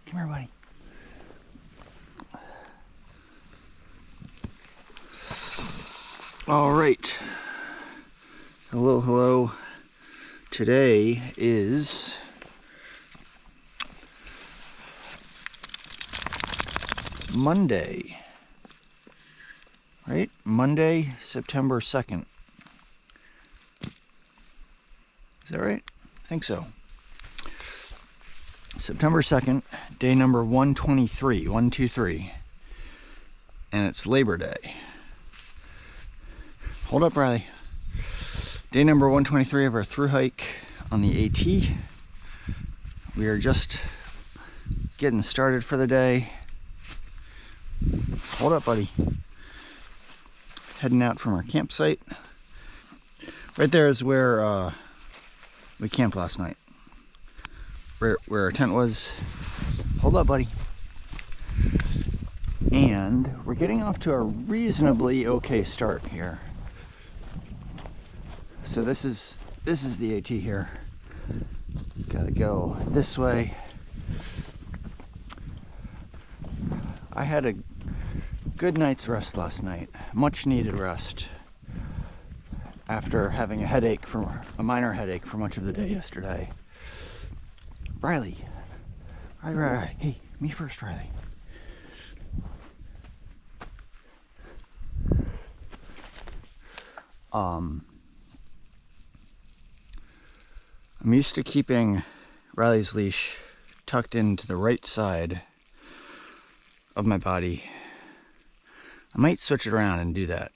Come here, buddy. All right. Hello, hello. Today is Monday, right? Monday, September 2nd. Is that right? I think so. September 2nd, day number 123, 123. And it's Labor Day. Hold up, Riley. Day number 123 of our through hike on the AT. We are just getting started for the day. Hold up, buddy. Heading out from our campsite. Right there is where we camped last night. Where our tent was. Hold up, buddy. And we're getting off to a reasonably okay start here. So this is the AT here. Gotta go this way. I had a good night's rest last night. Much needed rest. After having a minor headache for much of the day yesterday. Riley. Riley. Hey, me first, Riley. I'm used to keeping Riley's leash tucked into the right side of my body. I might switch it around and do that.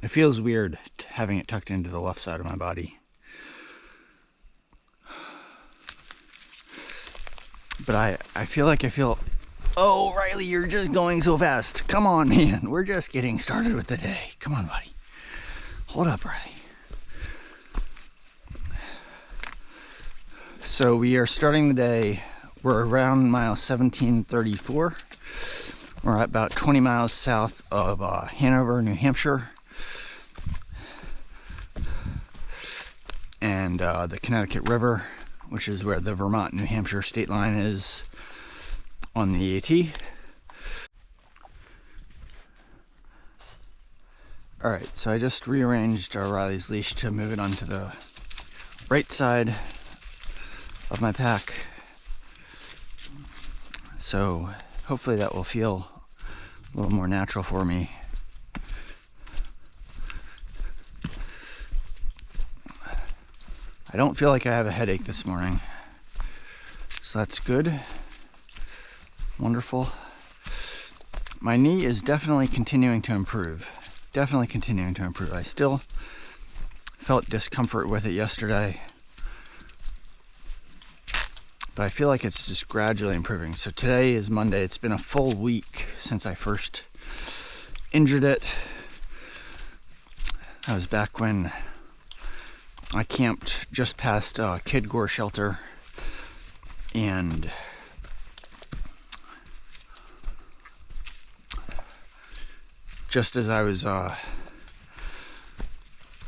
It feels weird having it tucked into the left side of my body. But I feel, oh, Riley, you're just going so fast. Come on, man. We're just getting started with the day. Come on, buddy. Hold up, Riley. So we are starting the day. We're around mile 1734. We're at about 20 miles south of Hanover, New Hampshire. And the Connecticut River, which is where the Vermont-New Hampshire state line is on the AT. Alright, so I just rearranged Riley's leash to move it onto the right side of my pack. So hopefully that will feel a little more natural for me. I don't feel like I have a headache this morning, so that's good. Wonderful. My knee is definitely continuing to improve. I still felt discomfort with it yesterday, but I feel like it's just gradually improving. So today is Monday. It's been a full week since I first injured it. That was back when I camped just past Kid Gore Shelter, and just as I was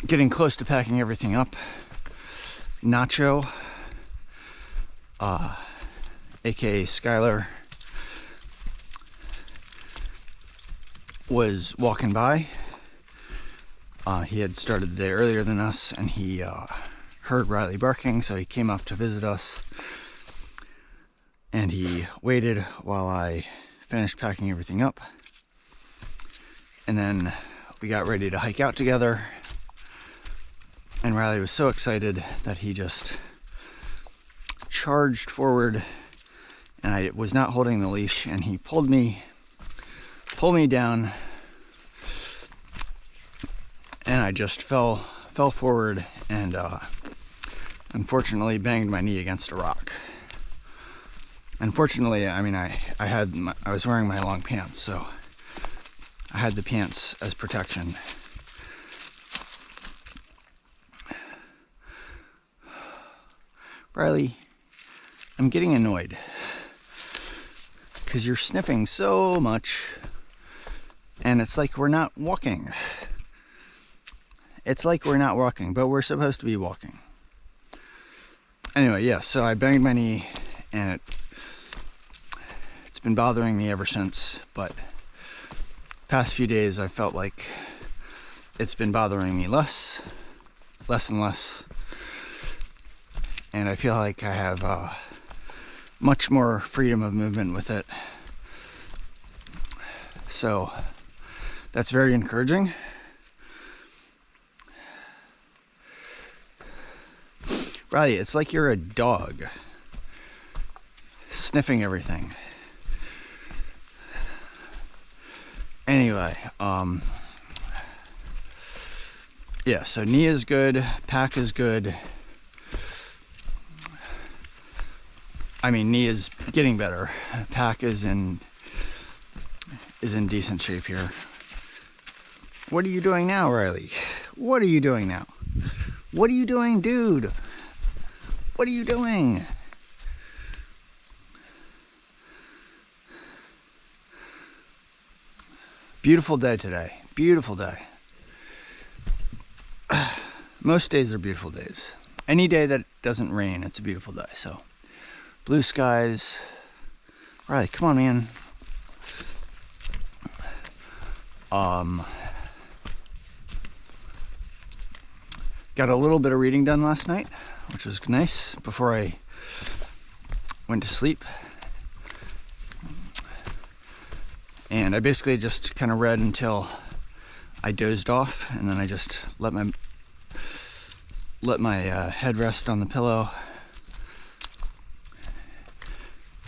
getting close to packing everything up, Nacho, aka Skylar, was walking by. He had started the day earlier than us, and he heard Riley barking, so he came up to visit us. And he waited while I finished packing everything up. And then we got ready to hike out together. And Riley was so excited that he just charged forward, and I was not holding the leash, and he pulled me down, and I just fell forward and unfortunately banged my knee against a rock. Unfortunately, I mean, I was wearing my long pants, so I had the pants as protection. Riley, I'm getting annoyed because you're sniffing so much, and it's like we're not walking. It's like we're not walking, but we're supposed to be walking. Anyway, yeah, so I banged my knee, and been bothering me ever since, but past few days I felt like it's been bothering me less and less, and I feel like I have much more freedom of movement with it. So that's very encouraging. Riley, it's like you're a dog sniffing everything. Anyway, yeah, so knee is good, pack is good. I mean, knee is getting better. Pack is in decent shape here. What are you doing now, Riley? What are you doing now? What are you doing, dude? What are you doing? Beautiful day today. Beautiful day. Most days are beautiful days. Any day that doesn't rain, it's a beautiful day. So, blue skies. Riley, come on, man. Got a little bit of reading done last night, which was nice before I went to sleep. And I basically just kind of read until I dozed off, and then I just let my head rest on the pillow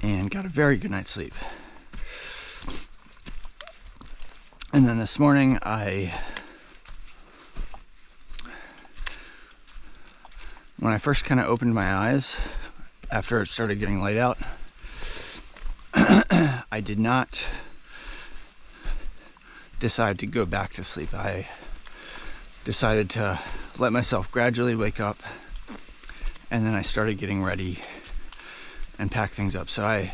and got a very good night's sleep. And then this morning when I first kind of opened my eyes after it started getting light out, I did not decide to go back to sleep. I decided to let myself gradually wake up, and then I started getting ready and pack things up. So I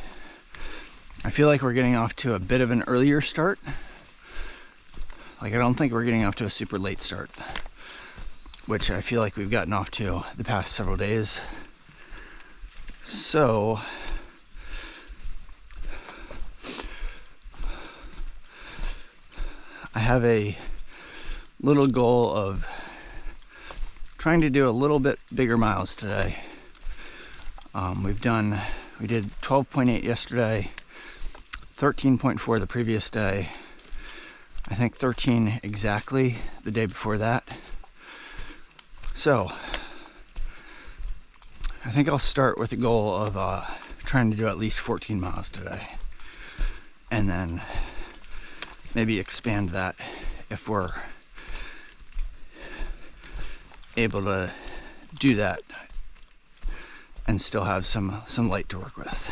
feel like we're getting off to a bit of an earlier start. Like, I don't think we're getting off to a super late start, which I feel like we've gotten off to the past several days. So I have a little goal of trying to do a little bit bigger miles today. We did 12.8 yesterday, 13.4 the previous day, I think 13 exactly the day before that. So I think I'll start with the goal of trying to do at least 14 miles today, and then maybe expand that if we're able to do that and still have some light to work with.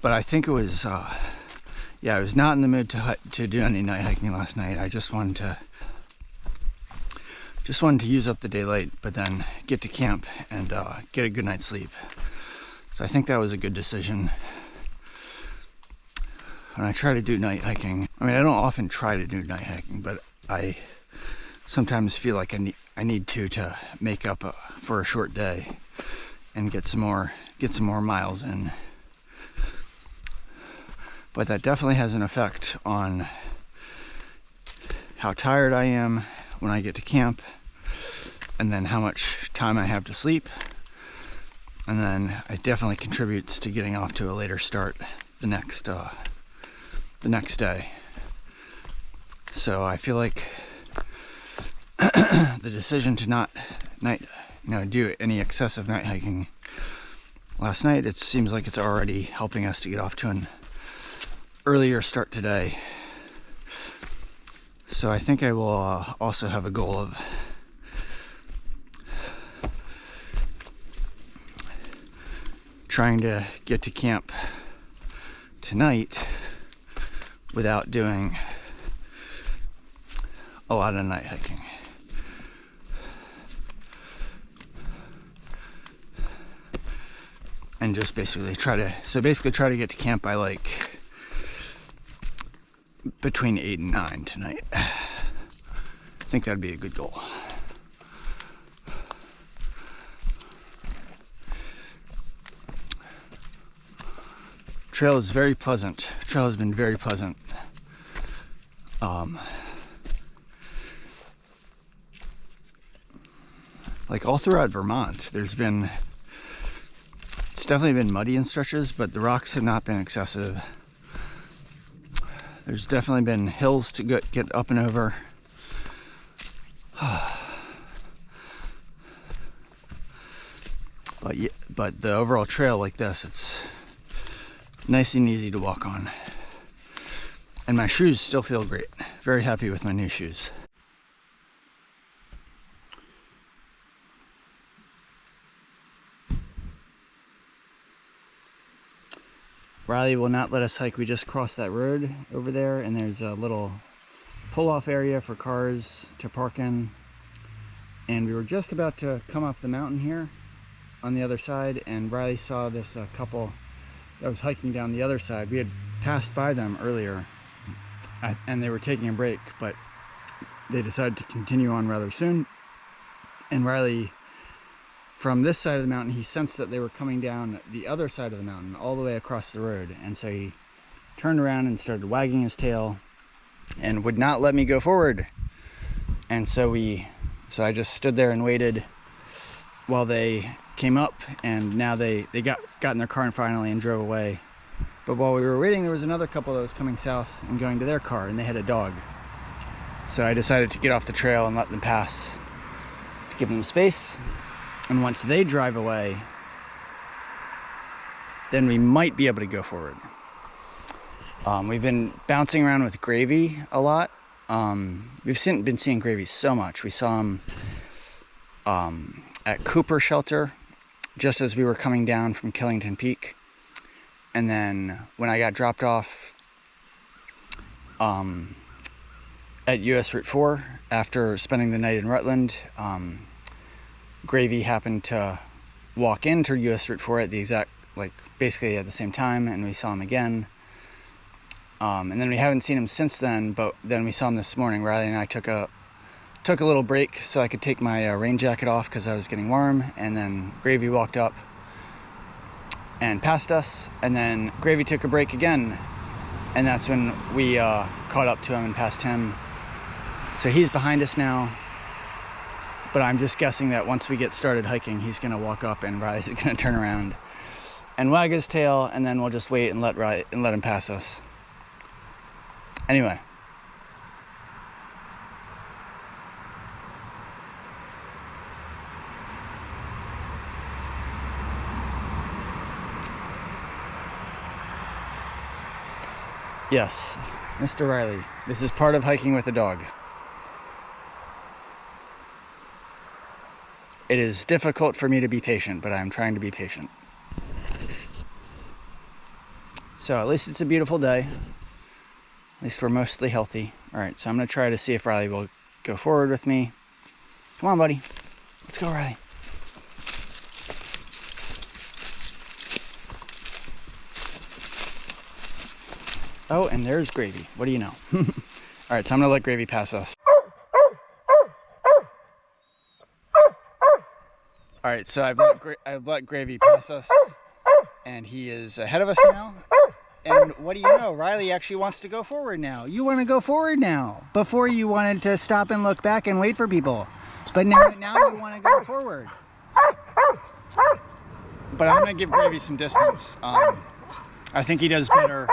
But I think it was I was not in the mood to do any night hiking last night. I just wanted to use up the daylight, but then get to camp and get a good night's sleep. So I think that was a good decision. When I try to do night hiking, I mean, I don't often try to do night hiking, but I sometimes feel like I need to make up for a short day and get some more miles in. But that definitely has an effect on how tired I am when I get to camp, and then how much time I have to sleep, and then it definitely contributes to getting off to a later start the next day. So I feel like the decision to not do any excessive night hiking last night, it seems like it's already helping us to get off to an earlier start today. So I think I will also have a goal of trying to get to camp tonight without doing a lot of night hiking. And just basically try to get to camp by like between 8 and 9 tonight. I think that'd be a good goal. trail is very pleasant. Trail has been very pleasant. Like all throughout Vermont, it's definitely been muddy in stretches, but the rocks have not been excessive. There's definitely been hills to get up and over. But the overall trail like this, it's nice and easy to walk on. And my shoes still feel great. Very happy with my new shoes. Riley will not let us hike. We just crossed that road over there, and there's a little pull-off area for cars to park in. And we were just about to come up the mountain here on the other side, and Riley saw this couple that was hiking down the other side. We had passed by them earlier, and they were taking a break, but they decided to continue on rather soon. And Riley, from this side of the mountain, he sensed that they were coming down the other side of the mountain, all the way across the road. And so he turned around and started wagging his tail and would not let me go forward. And so I just stood there and waited while they came up, and now they got in their car and finally and drove away. But while we were waiting, there was another couple that was coming south and going to their car, and they had a dog. So I decided to get off the trail and let them pass to give them space. And once they drive away, then we might be able to go forward. We've been bouncing around with Gravy a lot. We've been seeing Gravy so much. We saw him at Cooper Shelter just as we were coming down from Killington Peak. And then when I got dropped off at US Route 4 after spending the night in Rutland, Gravy happened to walk into US Route 4 at the exact, basically at the same time, and we saw him again. And then we haven't seen him since then, but then we saw him this morning. Riley and I took a little break so I could take my rain jacket off because I was getting warm, and then Gravy walked up and passed us, and then Gravy took a break again, and that's when we caught up to him and passed him. So he's behind us now. But I'm just guessing that once we get started hiking, he's going to walk up and Riley's going to turn around and wag his tail, and then we'll just wait and let him pass us. Anyway. Yes, Mr. Riley, this is part of hiking with a dog. It is difficult for me to be patient, but I'm trying to be patient. So at least it's a beautiful day. At least we're mostly healthy. All right, so I'm going to try to see if Riley will go forward with me. Come on, buddy. Let's go, Riley. Oh, and there's Gravy. What do you know? All right, so I'm going to let Gravy pass us. All right, so I've let Gravy pass us, and he is ahead of us now. And what do you know? Riley actually wants to go forward now. You want to go forward now. Before you wanted to stop and look back and wait for people, but now you want to go forward. But I'm going to give Gravy some distance. I think he does better.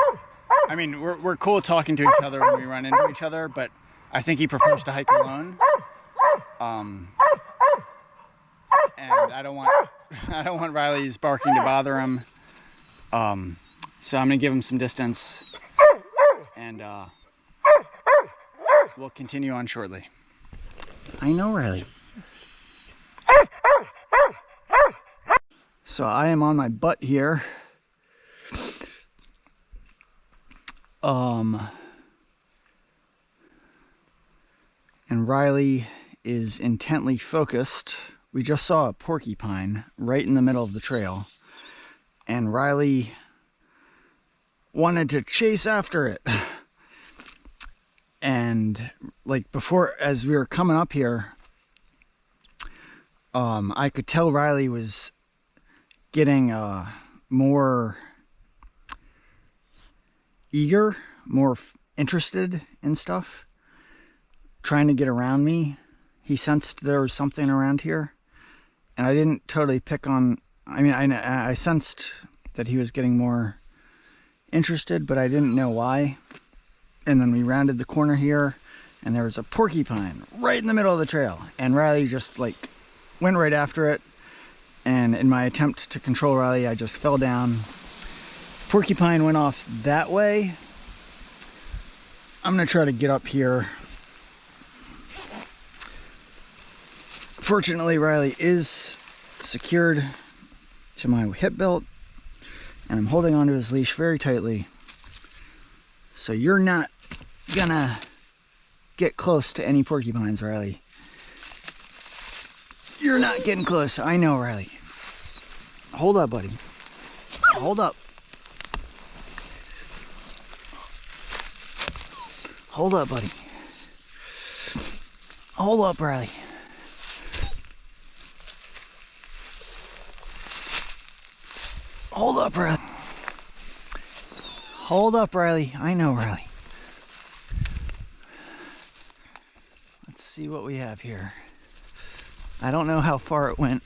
I mean, we're cool talking to each other when we run into each other, but I think he prefers to hike alone. And I don't want Riley's barking to bother him. So I'm gonna give him some distance, and we'll continue on shortly. I know, Riley. So I am on my butt here. And Riley is intently focused. We just saw a porcupine right in the middle of the trail, and Riley wanted to chase after it. And before, as we were coming up here, I could tell Riley was getting more eager, more interested in stuff, trying to get around me. He sensed there was something around here, and I didn't totally pick on, I mean, I sensed that he was getting more interested, but I didn't know why. And then we rounded the corner here, and there was a porcupine right in the middle of the trail, and Riley just like went right after it. And in my attempt to control Riley, I just fell down. Porcupine went off that way. I'm gonna try to get up here. Fortunately, Riley is secured to my hip belt, and I'm holding onto his leash very tightly. So you're not gonna get close to any porcupines, Riley. You're not getting close. I know, Riley. Hold up, buddy. Hold up. Hold up, buddy. Hold up, Riley. Hold up, Riley. Hold up, Riley. I know, Riley. Let's see what we have here. I don't know how far it went.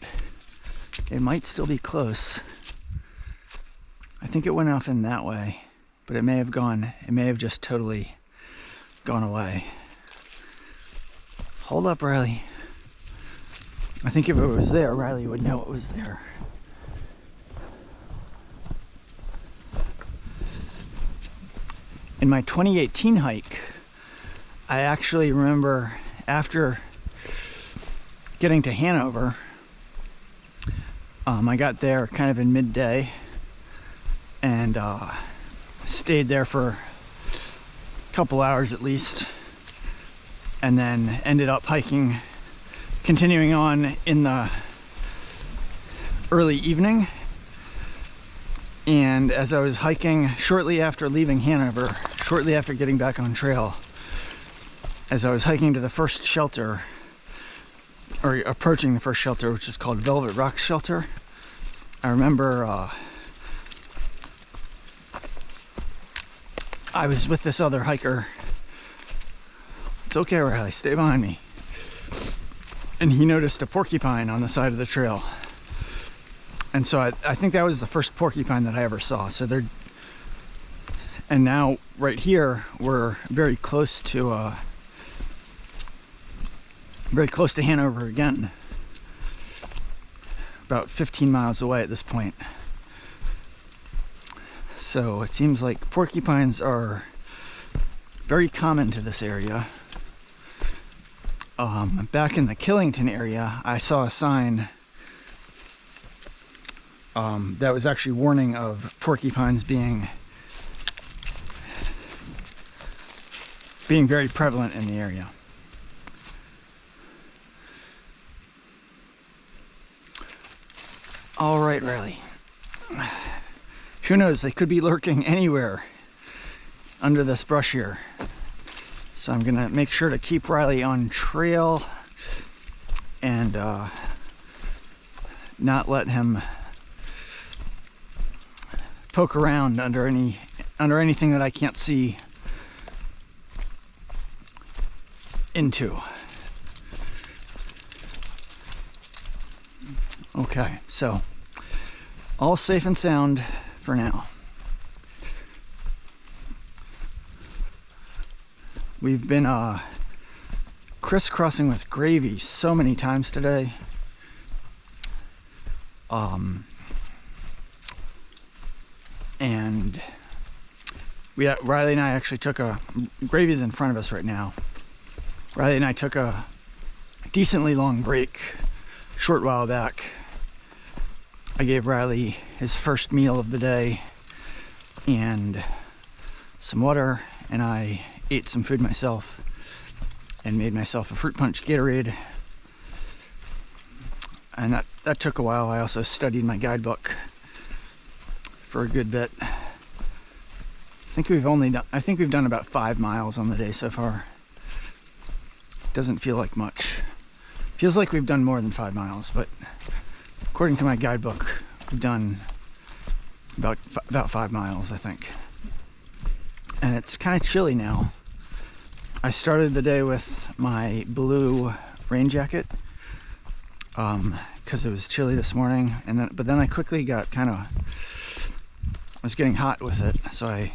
It might still be close. I think it went off in that way, but it may have just totally gone away. Hold up, Riley. I think if it was there, Riley would know it was there. In my 2018 hike, I actually remember after getting to Hanover, I got there kind of in midday and stayed there for a couple hours at least, and then ended up hiking, continuing on in the early evening. And as I was hiking, shortly after leaving Hanover, shortly after getting back on trail, as I was hiking to the first shelter, or approaching the first shelter, which is called Velvet Rock Shelter, I remember I was with this other hiker. It's okay, Riley, stay behind me. And he noticed a porcupine on the side of the trail. And so I think that was the first porcupine that I ever saw. So they're, and now right here, we're very close to Hanover again. About 15 miles away at this point. So it seems like porcupines are very common to this area. Back in the Killington area, I saw a sign that was actually warning of porcupines being very prevalent in the area. All right, Riley. Who knows? They could be lurking anywhere under this brush here. So I'm gonna make sure to keep Riley on trail and not let him poke around under anything that I can't see into. Okay, so all safe and sound for now. We've been crisscrossing with gravy so many times today. And Riley and I actually gravy's in front of us right now. Riley and I took a decently long break a short while back. I gave Riley his first meal of the day and some water, and I ate some food myself and made myself a fruit punch Gatorade. And that took a while. I also studied my guidebook for a good bit. I think we've done about 5 miles on the day so far. Doesn't feel like much. Feels like we've done more than 5 miles, but according to my guidebook, we've done about 5 miles, I think. and it's kind of chilly now. I started the day with my blue rain jacket because it was chilly this morning, but then I quickly got I was getting hot with it, so I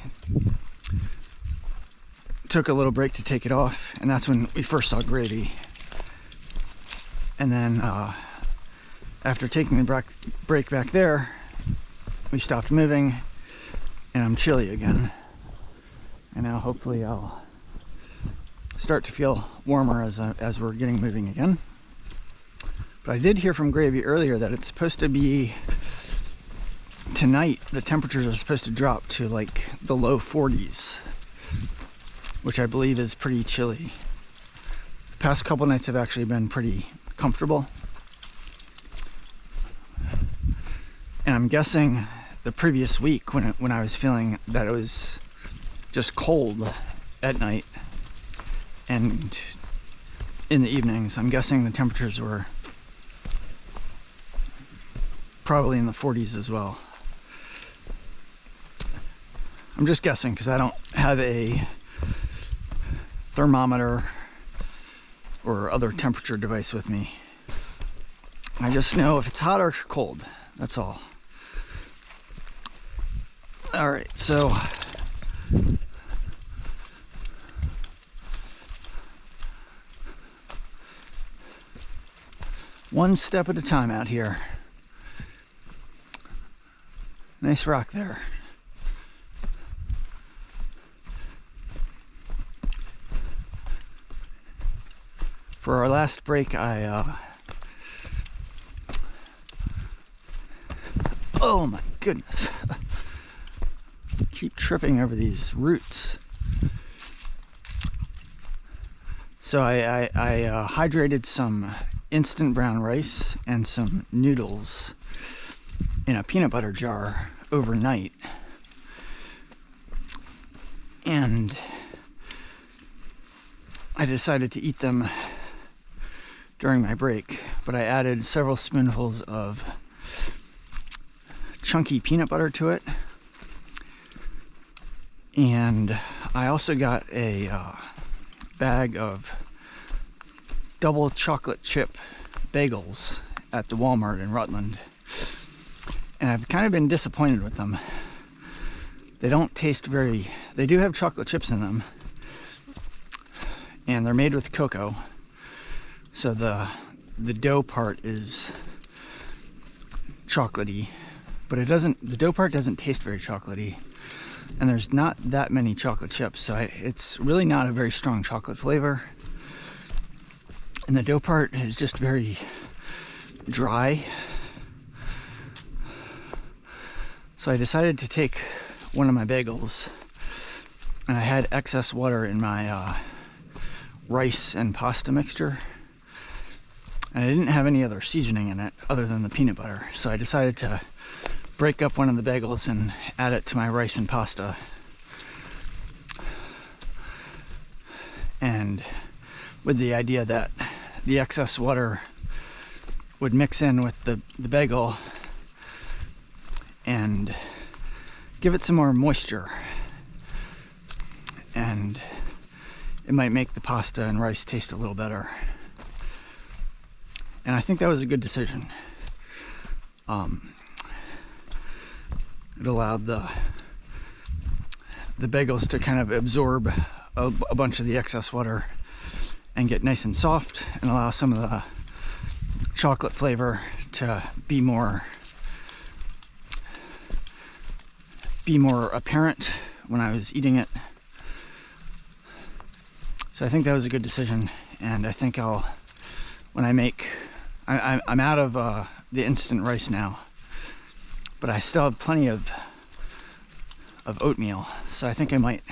took a little break to take it off, and that's when we first saw Gravy. And then after taking the break back there, we stopped moving, and I'm chilly again. And now hopefully I'll start to feel warmer as we're getting moving again. But I did hear from Gravy earlier that it's supposed to be tonight, the temperatures are supposed to drop to like the low 40s, which I believe is pretty chilly. The past couple nights have actually been pretty comfortable. And I'm guessing the previous week when I was feeling that it was just cold at night and in the evenings, I'm guessing the temperatures were probably in the 40s as well. I'm just guessing because I don't have a thermometer or other temperature device with me. I just know if it's hot or cold, that's all. All right, so one step at a time out here. Nice rock there. For our last break, oh my goodness. Keep tripping over these roots. So I hydrated some instant brown rice and some noodles in a peanut butter jar overnight, and I decided to eat them during my break, but I added several spoonfuls of chunky peanut butter to it, and I also got a bag of double chocolate chip bagels at the Walmart in Rutland, and I've kind of been disappointed with them. They don't taste very, they do have chocolate chips in them, and they're made with cocoa, so the dough part is chocolatey, but the dough part doesn't taste very chocolatey, and there's not that many chocolate chips, so it's really not a very strong chocolate flavor, and the dough part is just very dry. So I decided to take one of my bagels, and I had excess water in my rice and pasta mixture, and I didn't have any other seasoning in it other than the peanut butter, so I decided to break up one of the bagels and add it to my rice and pasta, and with the idea that the excess water would mix in with the bagel and give it some more moisture, and it might make the pasta and rice taste a little better. And I think that was a good decision. It allowed the bagels to kind of absorb a bunch of the excess water and get nice and soft, and allow some of the chocolate flavor to be more apparent when I was eating it. So I think that was a good decision, and I think I'm out of the instant rice now, but I still have plenty of oatmeal, so I think I might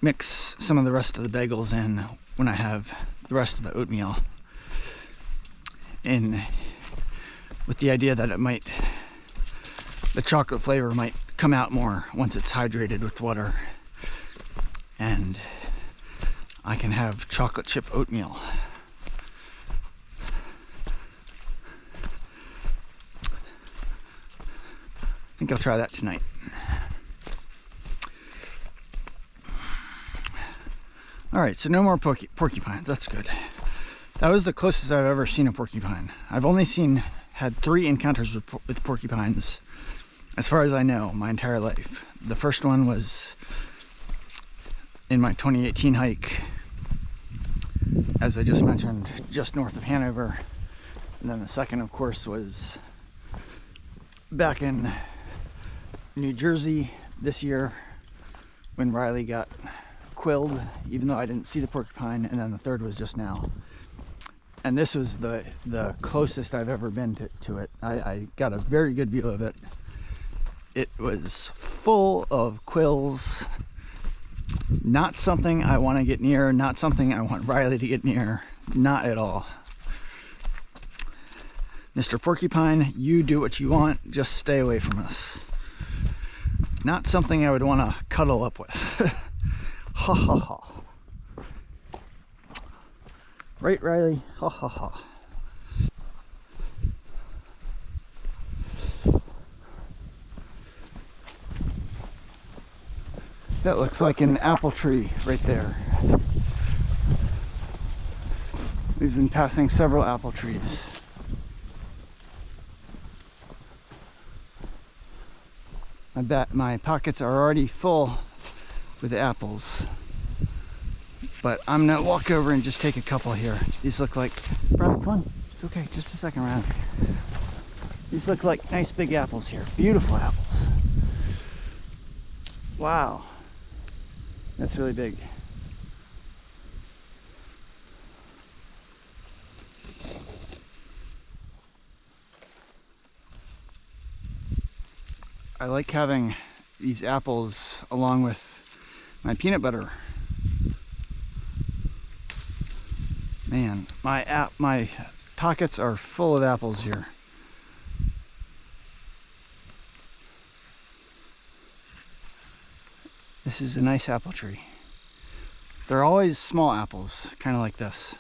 mix some of the rest of the bagels in when I have the rest of the oatmeal, in with the idea that the chocolate flavor might come out more once it's hydrated with water, and I can have chocolate chip oatmeal. I think I'll try that tonight. All right, so no more porcupines. That's good. That was the closest I've ever seen a porcupine. I've only had 3 encounters with porcupines, as far as I know, my entire life. The first one was in my 2018 hike, as I just mentioned, just north of Hanover. And then the second, of course, was back in New Jersey this year when Riley got quilled, even though I didn't see the porcupine. And then the third was just now. And this was the closest I've ever been to it. I got a very good view of it. It was full of quills. Not something I want to get near, not something I want Riley to get near, not at all. Mr. Porcupine, you do what you want, just stay away from us. Not something I would want to cuddle up with. Ha ha ha. Right, Riley? Ha ha ha. That looks like an apple tree right there. We've been passing several apple trees. I bet my pockets are already full with apples. But I'm gonna walk over and just take a couple here. These look like, Riley, come on. It's okay, just a second around. These look like nice big apples here. Beautiful apples. Wow. That's really big. I like having these apples along with my peanut butter. Man, my pockets are full of apples here. This is a nice apple tree. They're always small apples, kind of like this.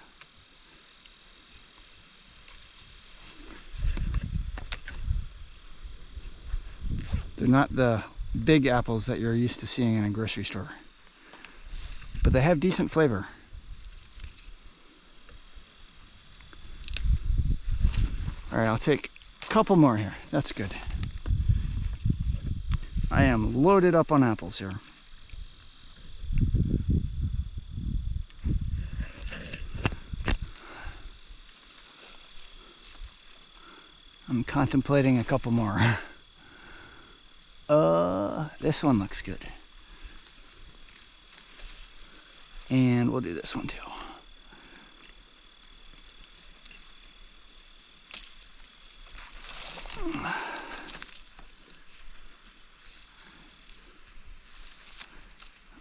They're not the big apples that you're used to seeing in a grocery store, but they have decent flavor. All right, I'll take a couple more here. That's good. I am loaded up on apples here. I'm contemplating a couple more. This one looks good. And we'll do this one too.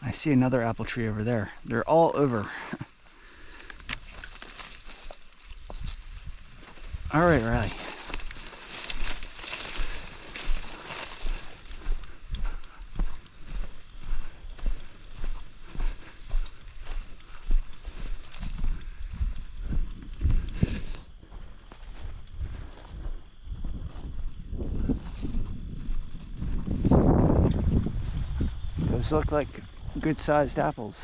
I see another apple tree over there. They're all over. All right, Riley. Those look like good-sized apples.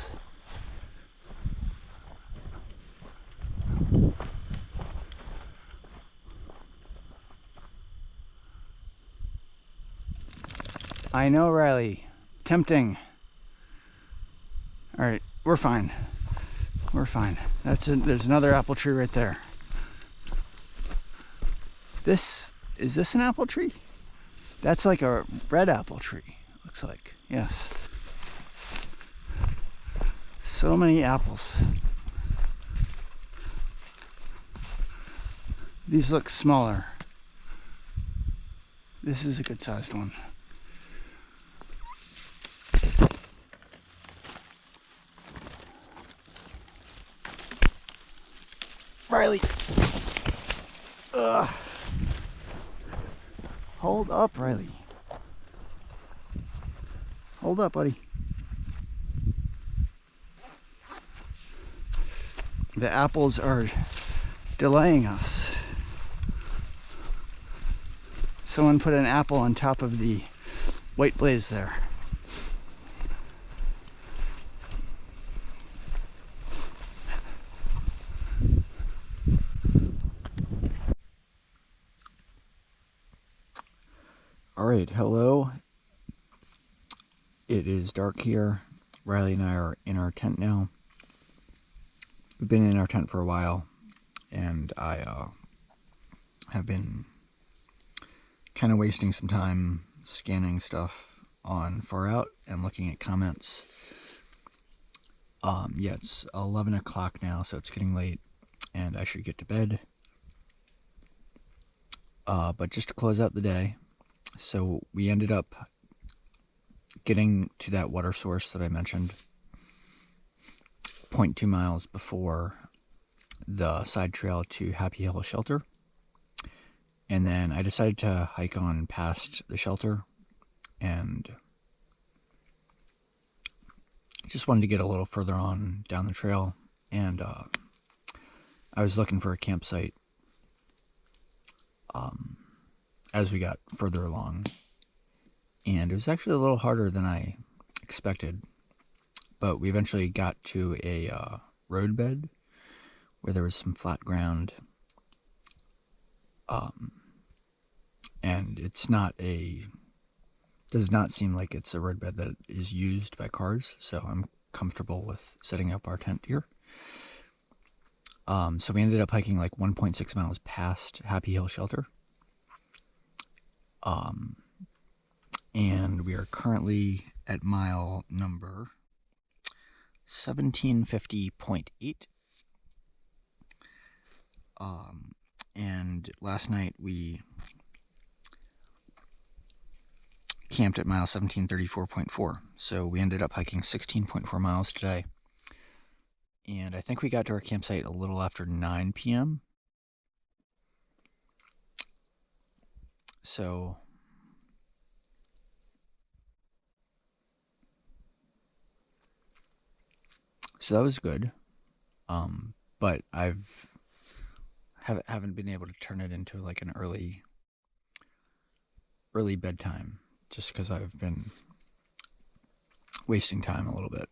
I know, Riley. Tempting. All right, we're fine. We're fine. There's another apple tree right there. Is this an apple tree? That's like a red apple tree, looks like. Yes. So many apples. These look smaller. This is a good sized one. Riley. Ugh. Hold up, Riley. Hold up, buddy. The apples are delaying us. Someone put an apple on top of the white blaze there. Alright, hello. It is dark here. Riley and I are in our tent now. We've been in our tent for a while, and I have been kind of wasting some time scanning stuff on Far Out and looking at comments. Yeah, it's 11 o'clock now, so it's getting late, and I should get to bed. But just to close out the day, so we ended up getting to that water source that I mentioned 0.2 miles before the side trail to Happy Hill Shelter. And then I decided to hike on past the shelter and just wanted to get a little further on down the trail. And I was looking for a campsite as we got further along. And it was actually a little harder than I expected. But we eventually got to a roadbed where there was some flat ground. And it's not does not seem like it's a roadbed that is used by cars. So I'm comfortable with setting up our tent here. So we ended up hiking like 1.6 miles past Happy Hill Shelter. And we are currently at mile number 1750.8. And last night we camped at mile 1734.4. So we ended up hiking 16.4 miles today. And I think we got to our campsite a little after 9 p.m. So that was good. But haven't been able to turn it into like an early bedtime, just because I've been wasting time a little bit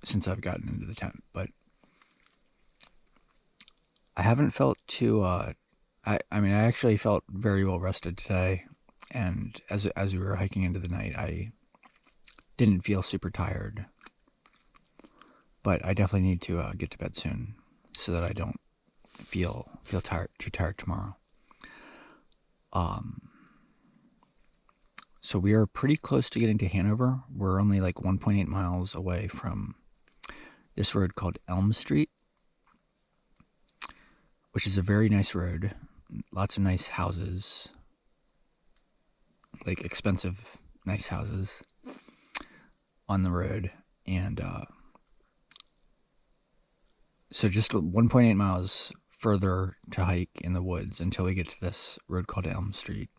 since I've gotten into the tent. But I haven't felt too I actually felt very well rested today, and as we were hiking into the night, I didn't feel super tired. But I definitely need to get to bed soon so that I don't feel too tired tomorrow. So we are pretty close to getting to Hanover. We're only like 1.8 miles away from this road called Elm Street, which is a very nice road. Lots of nice houses, like expensive, nice houses on the road. And so just 1.8 miles further to hike in the woods until we get to this road called Elm Street.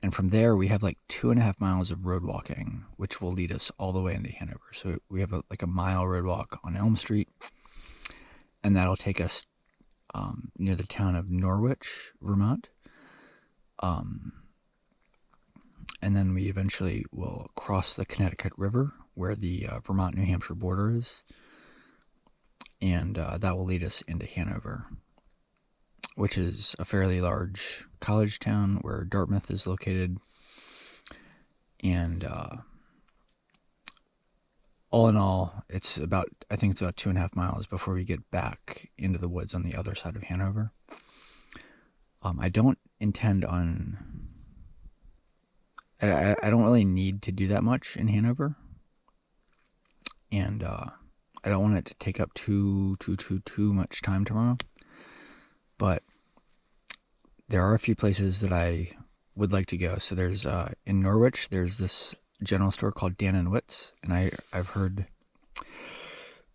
And from there, we have like 2.5 miles of road walking, which will lead us all the way into Hanover. So we have like a mile road walk on Elm Street, and that'll take us near the town of Norwich, Vermont. And then we eventually will cross the Connecticut River, where the Vermont-New Hampshire border is. And that will lead us into Hanover, which is a fairly large college town where Dartmouth is located. And all in all, I think it's about 2.5 miles before we get back into the woods on the other side of Hanover. I don't intend on... I don't really need to do that much in Hanover. And I don't want it to take up too much time tomorrow. But there are a few places that I would like to go. So there's in Norwich, there's this general store called Dan and Witt's, and I've heard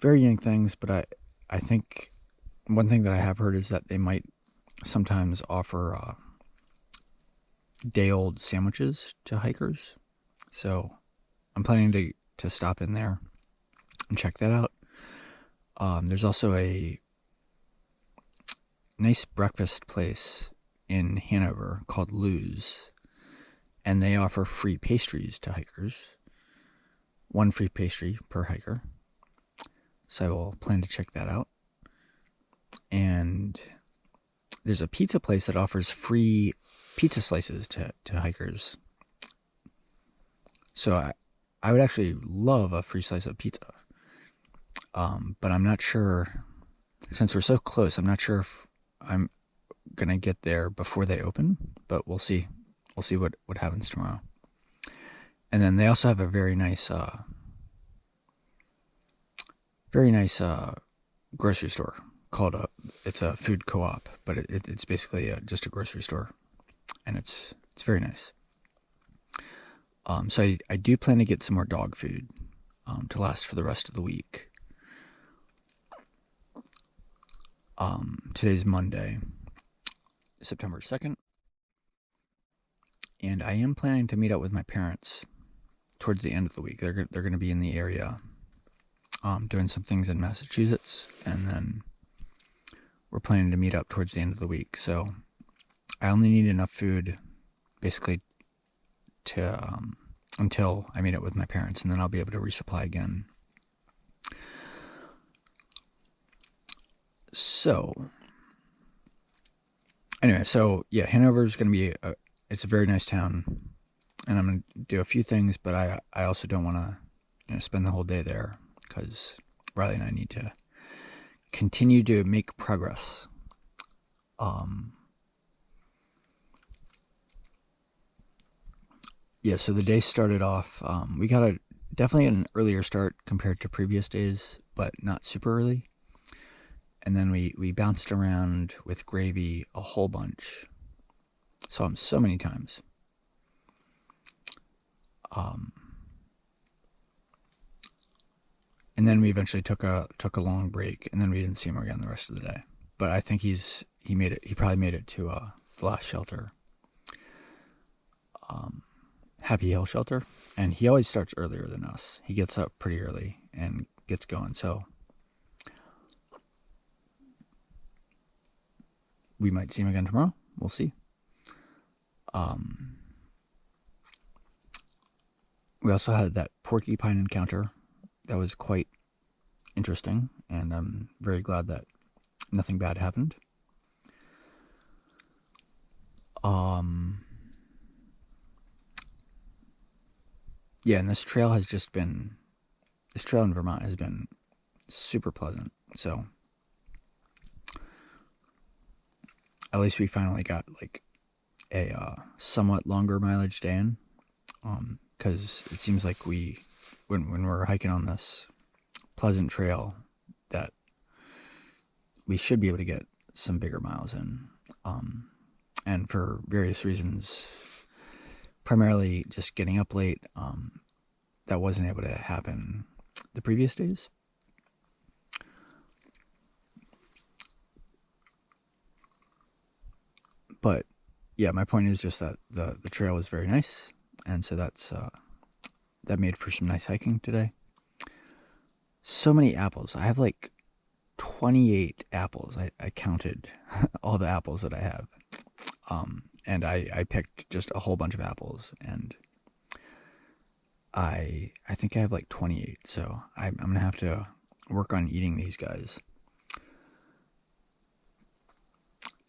varying things, but I think one thing that I have heard is that they might sometimes offer day-old sandwiches to hikers. So I'm planning to stop in there and check that out. There's also a nice breakfast place in Hanover called Lou's, and they offer free pastries to hikers. 1 free pastry per hiker. So I will plan to check that out. And there's a pizza place that offers free pizza slices to hikers. So I would actually love a free slice of pizza. But I'm not sure, since we're so close, I'm not sure if I'm going to get there before they open, but we'll see. We'll see what happens tomorrow. And then they also have a very nice grocery store called it's a food co-op, but it's basically just a grocery store, and it's very nice. So I do plan to get some more dog food to last for the rest of the week. Today's Monday, September 2nd, and I am planning to meet up with my parents towards the end of the week. They're going to be in the area doing some things in Massachusetts, and then we're planning to meet up towards the end of the week. So I only need enough food basically to until I meet up with my parents, and then I'll be able to resupply again. So anyway, so yeah, Hanover is going to be it's a very nice town, and I'm going to do a few things, but I also don't want to spend the whole day there, because Riley and I need to continue to make progress. Yeah, so the day started off, we got definitely an earlier start compared to previous days, but not super early. And then we bounced around with Gravy a whole bunch. Saw him so many times. And then we eventually took a long break, and then we didn't see him again the rest of the day. But I think he probably made it to the last shelter, Happy Hill Shelter, and he always starts earlier than us. He gets up pretty early and gets going, so we might see him again tomorrow. We'll see. We also had that porcupine encounter that was quite interesting, and I'm very glad that nothing bad happened. Yeah, and this trail in Vermont has been super pleasant. So at least we finally got like a somewhat longer mileage day in, because it seems like when we're hiking on this pleasant trail, that we should be able to get some bigger miles in, and for various reasons, primarily just getting up late, that wasn't able to happen the previous days. But yeah, my point is just that the trail was very nice, and so that made for some nice hiking today. So many apples. I have like 28 apples. I counted all the apples that I have, and I picked just a whole bunch of apples, and I think I have like 28. So I'm gonna have to work on eating these guys.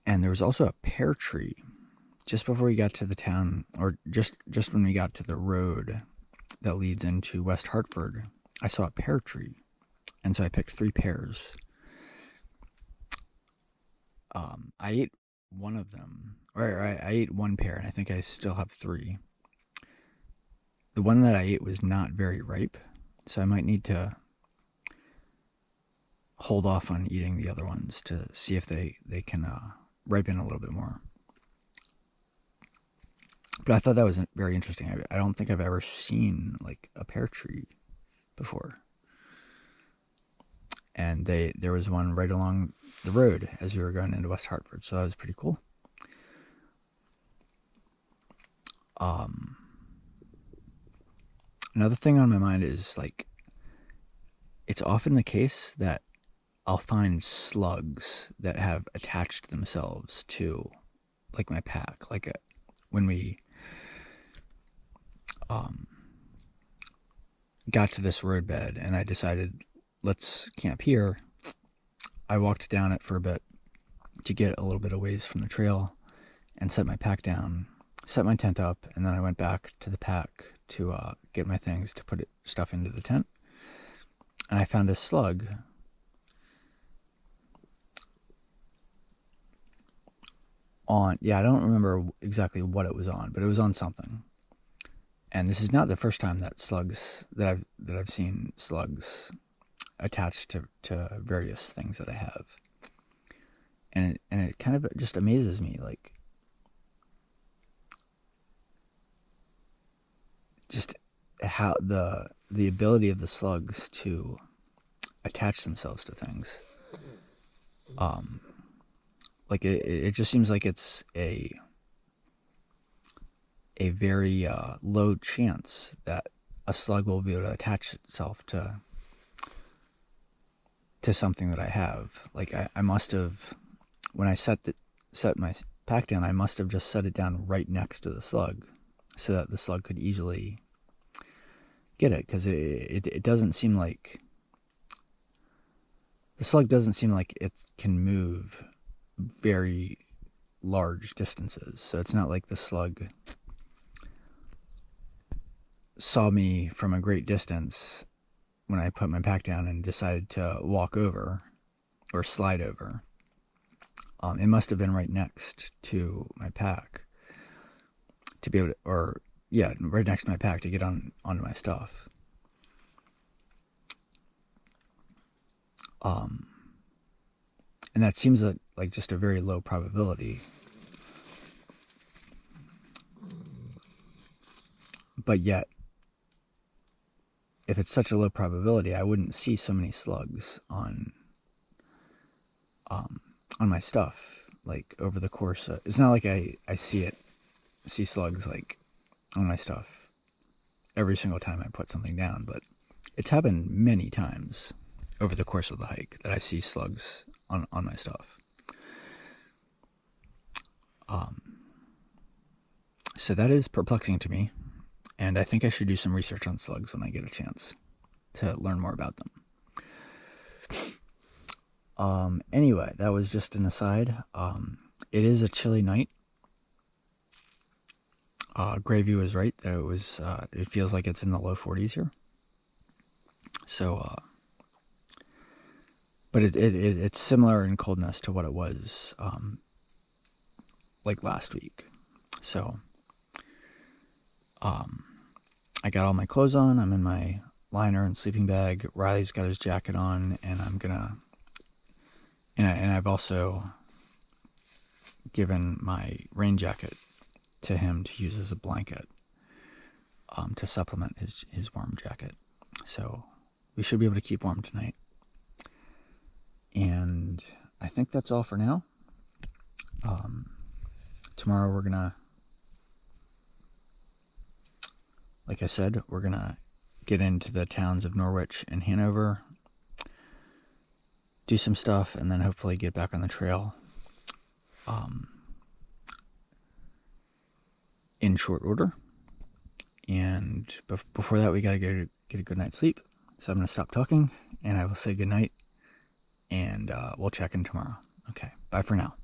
And there was also a pear tree just before we got to the town, or just when we got to the road that leads into West Hartford. I saw a pear tree, and so I picked 3 pears. I ate one of them, or I ate 1 pear, and I think I still have 3. The one that I ate was not very ripe, so I might need to hold off on eating the other ones to see if they can ripen a little bit more. But I thought that was very interesting. I don't think I've ever seen like a pear tree before. And there was one right along the road as we were going into West Hartford, so that was pretty cool. Another thing on my mind is like, it's often the case that I'll find slugs that have attached themselves to like my pack. Like when we got to this roadbed and I decided let's camp here, I walked down it for a bit to get a little bit of ways from the trail and set my pack down, set my tent up, and then I went back to the pack to get my things to put stuff into the tent. And I found a slug on, I don't remember exactly what it was on, but it was on something. And this is not the first time that I've seen slugs attached to various things that I have. And it kind of just amazes me, like, just how the ability of the slugs to attach themselves to things. Like it just seems like it's a very low chance that a slug will be able to attach itself to something that I have. Like I must have, when I set my pack down, I must have just set it down right next to the slug, so that the slug could easily get it, because it doesn't seem like, the slug doesn't seem like it can move very large distances. So it's not like the slug saw me from a great distance when I put my pack down and decided to walk over or slide over. It must have been right next to my pack to be able to, or right next to my pack to get onto my stuff. And that seems like just a very low probability. But yet, if it's such a low probability, I wouldn't see so many slugs on my stuff, like over the course of, it's not like I see slugs like on my stuff every single time I put something down, but it's happened many times over the course of the hike that I see slugs on my stuff. So that is perplexing to me, and I think I should do some research on slugs when I get a chance to learn more about them. Anyway, that was just an aside. It is a chilly night. Gravy was right that it feels like it's in the low 40s here. So, but it's similar in coldness to what it was, like last week. So, I got all my clothes on. I'm in my liner and sleeping bag. Riley's got his jacket on, and and I've also given my rain jacket to him to use as a blanket, to supplement his warm jacket. So we should be able to keep warm tonight. And I think that's all for now. Tomorrow we're gonna, like I said, we're gonna get into the towns of Norwich and Hanover, do some stuff, and then hopefully get back on the trail in short order. And before that, we gotta get a good night's sleep. So I'm gonna stop talking, and I will say good night, and we'll check in tomorrow. Okay, bye for now.